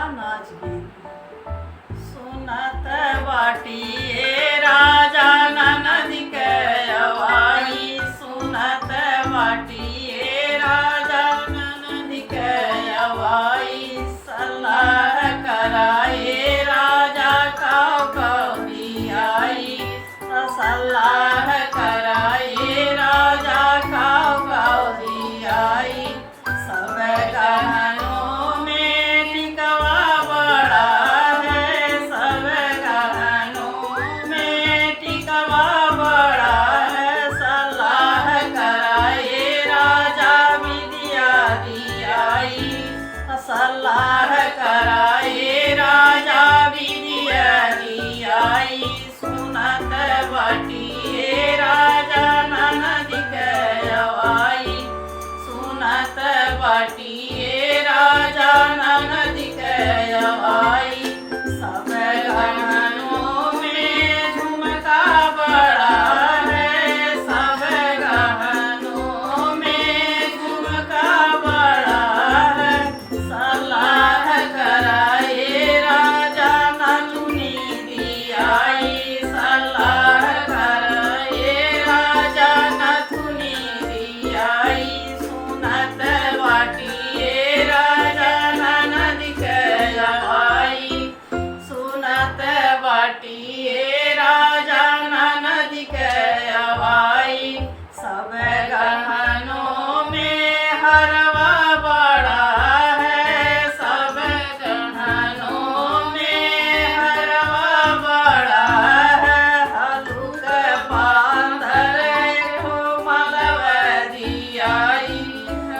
नाच गेली। सुनत बाटिए राजा ननदी के अवाई, सुनत बाटिए राजा ननदी के अवाई। सलाह कराए राजा कौड़ी आई, सलाह कराए राजा कौड़ी आई। सब गहनों में टिकवा बड़ा है, सब गहनों में टिकवा बड़ा है। सलाह कराए राजा विद्या दियाई, सलाह कराए राजा विद्या दियाई। सुनत बाटिए राजा ननदी के अवाई, सुनत बाटिए राजा ननदी के अवाई। सब गहनों में झुमका बड़ा है, सब गहनों में झुमका बड़ा है। सलाह कराए राजा नथुनी दियाई, सलाह कराए राजा नथुनी दियाई। सुनत बाटिए राजा ननदी के अवाई, सुनत बाटिए राजा ननदी के अवाई। सब गहनों में हरवा बड़ा है, सब गहनों में हरवा बड़ा है। हलुक पाथर एठो मलवा दियाई,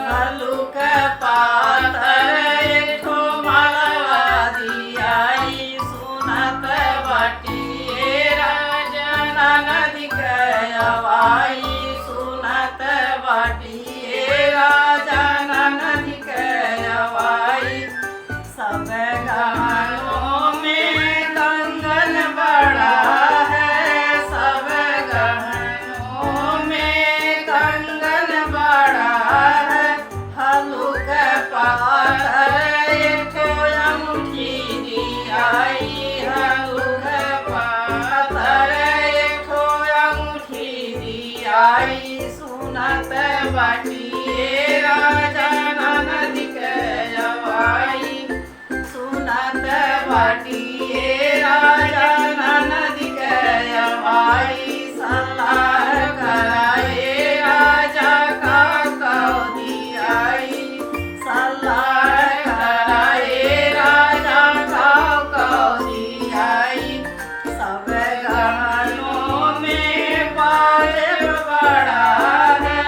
हलुक पाथर एठो मलवा दियाई। सुनत बाटिए राजा ननदी के अवाई, सुनत बाटिए राजा ननदी के अवाई। सब गहनों में कंगन बड़ा है, सब गहनों में कंगन बड़ा है। हलुक पाथर एठो अंगूठी दियाई, हलुक पाथर एठो अंगूठी दियाई। सुनत बाटिए राजा ननदी के अवाई, सुनत बाटिए राजा ननदी के अवाई। सलाह कराए राजा कौड़ी आई, सलाह कराए राजा कौड़ी आई। सब गहनों में पायल बड़ा है,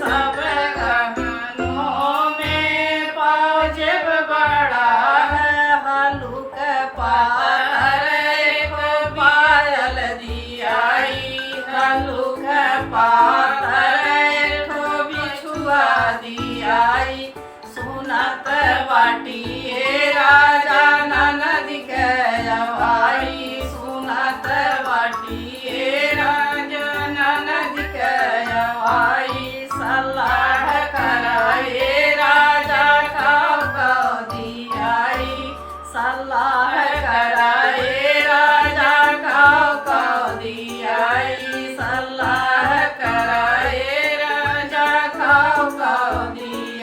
सब गहनों में पाजेब बड़ा है। हलुक पाथर एठो पायल दियाई, हलुक पाथर एठो बिछुआ दियाई। सुनत बाटिए राजा ननदी के अवाई, सुनत बाटिए